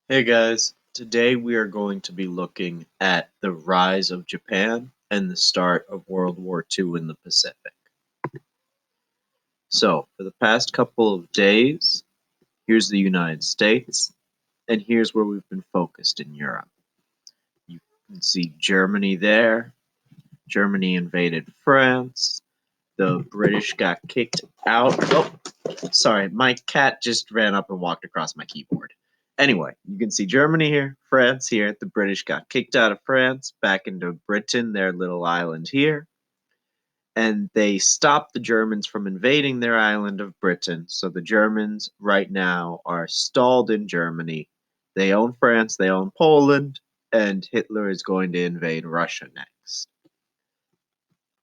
Hey guys, today we are going to be looking at the rise of Japan and the start of World War II in the Pacific. So, for the past couple of days, here's the United States, and here's where we've been focused in Europe. You can see Germany there. Germany invaded France. The British got kicked out. Oh, sorry, my cat just ran up and walked across my keyboard. Anyway, you can see Germany here, France here. The British got kicked out of France, back into Britain, their little island here. And they stopped the Germans from invading their island of Britain. So the Germans right now are stalled in Germany. They own France, they own Poland, and Hitler is going to invade Russia next.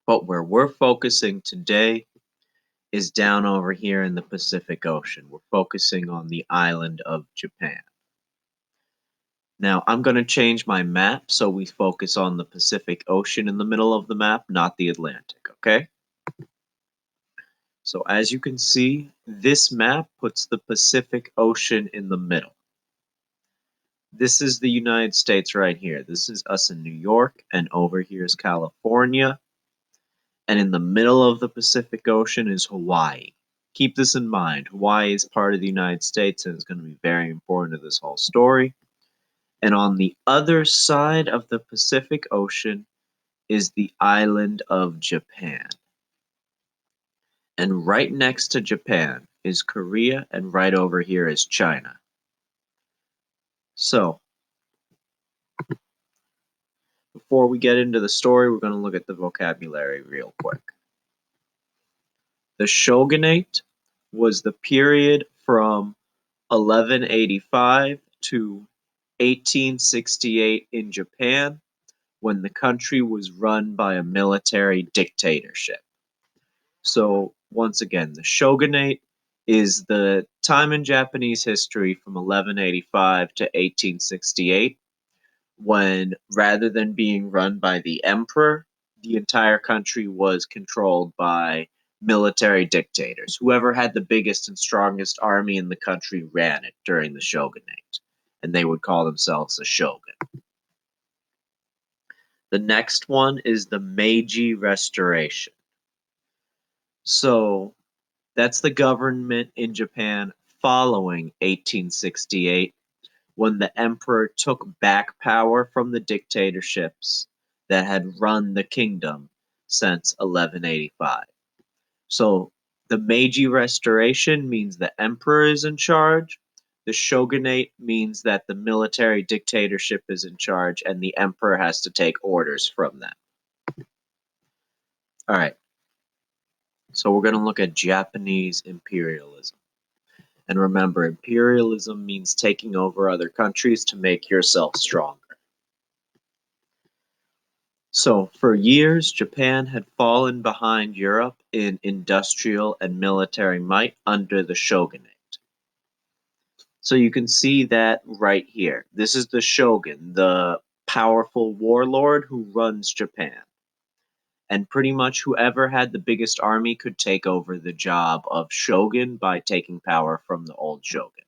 But where we're focusing today is down over here in the Pacific Ocean. We're focusing on the island of Japan. Now, I'm going to change my map so we focus on the Pacific Ocean in the middle of the map, not the Atlantic, okay? So as you can see, this map puts the Pacific Ocean in the middle. This is the United States right here. This is us in New York, and over here is California. And in the middle of the Pacific Ocean is Hawaii. Keep this in mind. Hawaii is part of the United States and is going to be very important to this whole story. And on the other side of the Pacific Ocean is the island of Japan. And right next to Japan is Korea, and right over here is China. So, before we get into the story, we're going to look at the vocabulary real quick. The shogunate was the period from 1185 to 1868 in Japan, when the country was run by a military dictatorship. So, once again, the shogunate is the time in Japanese history from 1185 to 1868, when rather than being run by the emperor, the entire country was controlled by military dictators. Whoever had the biggest and strongest army in the country ran it during the shogunate, and they would call themselves a shogun. The next one is the Meiji Restoration. So that's the government in Japan following 1868, when the emperor took back power from the dictatorships that had run the kingdom since 1185. So the Meiji Restoration means the emperor is in charge. The shogunate means that the military dictatorship is in charge and the emperor has to take orders from them. All right. So we're going to look at Japanese imperialism. And remember, imperialism means taking over other countries to make yourself stronger. So, for years, Japan had fallen behind Europe in industrial and military might under the shogunate. So, you can see that right here. This is the shogun, the powerful warlord who runs Japan. And pretty much whoever had the biggest army could take over the job of shogun by taking power from the old shogun.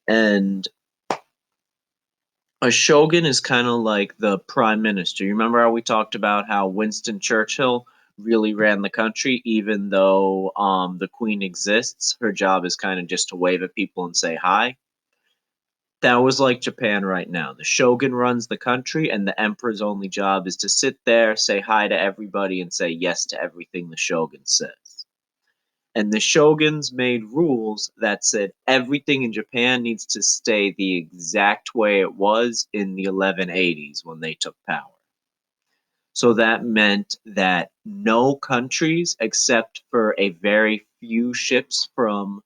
And a shogun is kind of like the prime minister. You remember how we talked about how Winston Churchill really ran the country, even though the queen exists? Her job is kind of just to wave at people and say hi. That was like Japan right now. The shogun runs the country, and the emperor's only job is to sit there, say hi to everybody, and say yes to everything the shogun says. And the shoguns made rules that said everything in Japan needs to stay the exact way it was in the 1180s when they took power. So that meant that no countries, except for a very few ships from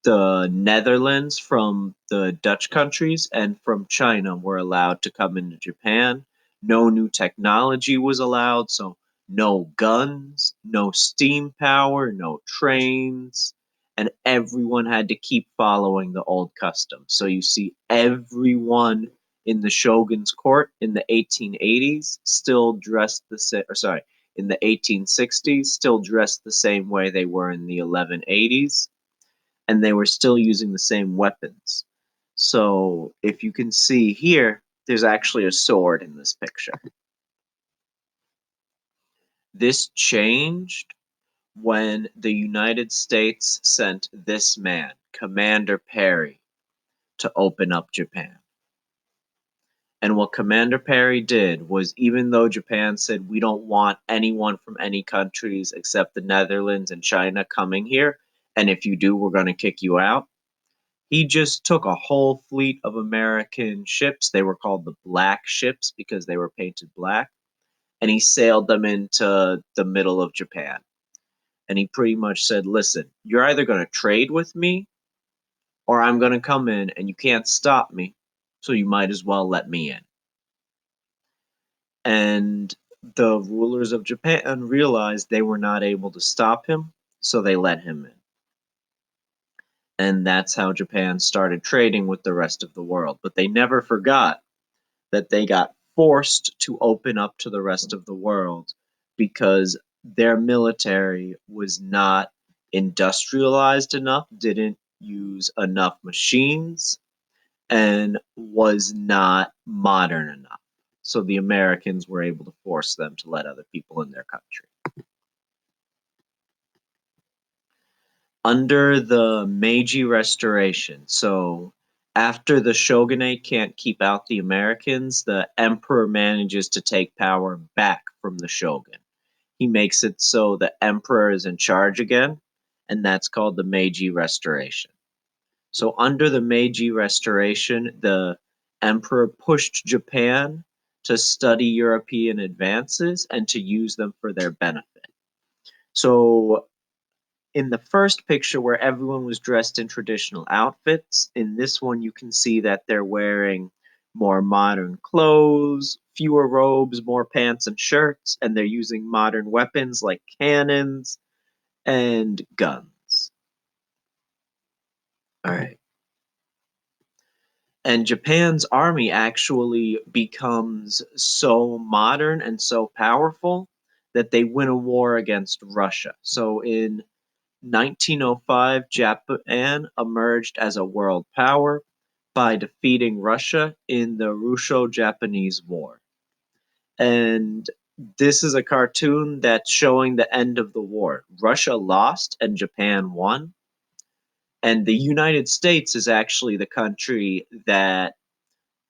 the Netherlands, from the Dutch countries, and from China, were allowed to come into Japan. No new technology was allowed, so no guns, no steam power, no trains, and everyone had to keep following the old customs. So you see everyone in the shogun's court in the 1880s still dressed the same, or sorry, in the 1860s still dressed the same way they were in the 1180s, and they were still using the same weapons. So if you can see here, there's actually a sword in this picture. This changed when the United States sent this man, Commander Perry, to open up Japan. And what Commander Perry did was, even though Japan said, we don't want anyone from any countries except the Netherlands and China coming here, and if you do, we're going to kick you out, he just took a whole fleet of American ships. They were called the Black Ships because they were painted black. And he sailed them into the middle of Japan. And he pretty much said, listen, you're either going to trade with me or I'm going to come in and you can't stop me. So you might as well let me in. And the rulers of Japan realized they were not able to stop him. So they let him in. And that's how Japan started trading with the rest of the world. But they never forgot that they got forced to open up to the rest of the world because their military was not industrialized enough, didn't use enough machines, and was not modern enough. So the Americans were able to force them to let other people in their country. Under the Meiji Restoration, so after the shogunate can't keep out the Americans, the emperor manages to take power back from the shogun. He makes it so the emperor is in charge again, and that's called the Meiji Restoration. So under the Meiji Restoration, the emperor pushed Japan to study European advances and to use them for their benefit. So in the first picture where everyone was dressed in traditional outfits, in this one you can see that they're wearing more modern clothes, fewer robes, more pants and shirts, and they're using modern weapons like cannons and guns. All right. And Japan's army actually becomes so modern and so powerful that they win a war against Russia. So in 1905, Japan emerged as a world power by defeating Russia in the Russo-Japanese War. And this is a cartoon that's showing the end of the war. Russia lost and Japan won. And the United States is actually the country that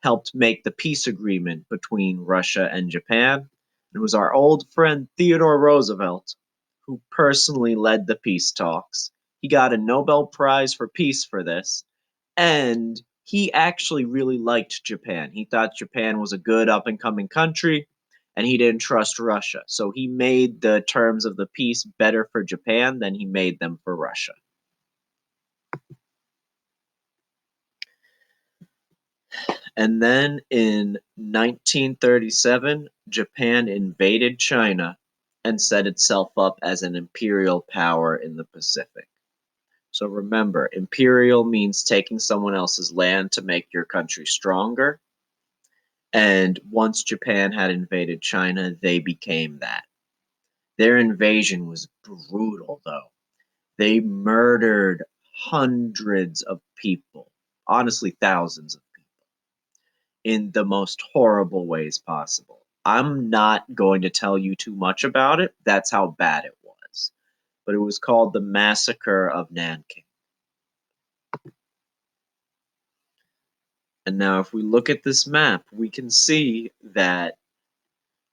helped make the peace agreement between Russia and Japan. It was our old friend Theodore Roosevelt who personally led the peace talks. He got a Nobel Prize for Peace for this, and he actually really liked Japan. He thought Japan was a good up and coming country, and he didn't trust Russia. So he made the terms of the peace better for Japan than he made them for Russia. And then in 1937, Japan invaded China and set itself up as an imperial power in the Pacific. So remember, imperial means taking someone else's land to make your country stronger. And once Japan had invaded China, they became that. Their invasion was brutal, though. They murdered hundreds of people, honestly, thousands of people, in the most horrible ways possible. I'm not going to tell you too much about it. That's how bad it was. But it was called the Massacre of Nanking. And now, if we look at this map, we can see that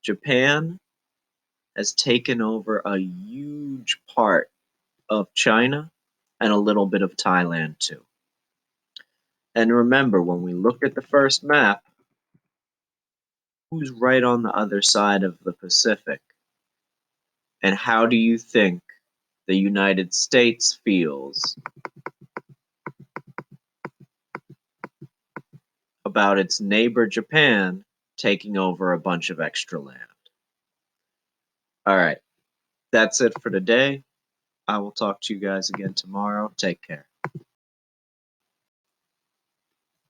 Japan has taken over a huge part of China and a little bit of Thailand, too. And remember, when we look at the first map, who's right on the other side of the Pacific? And how do you think the United States feels about its neighbor Japan taking over a bunch of extra land? All right, that's it for today. I will talk to you guys again tomorrow. Take care.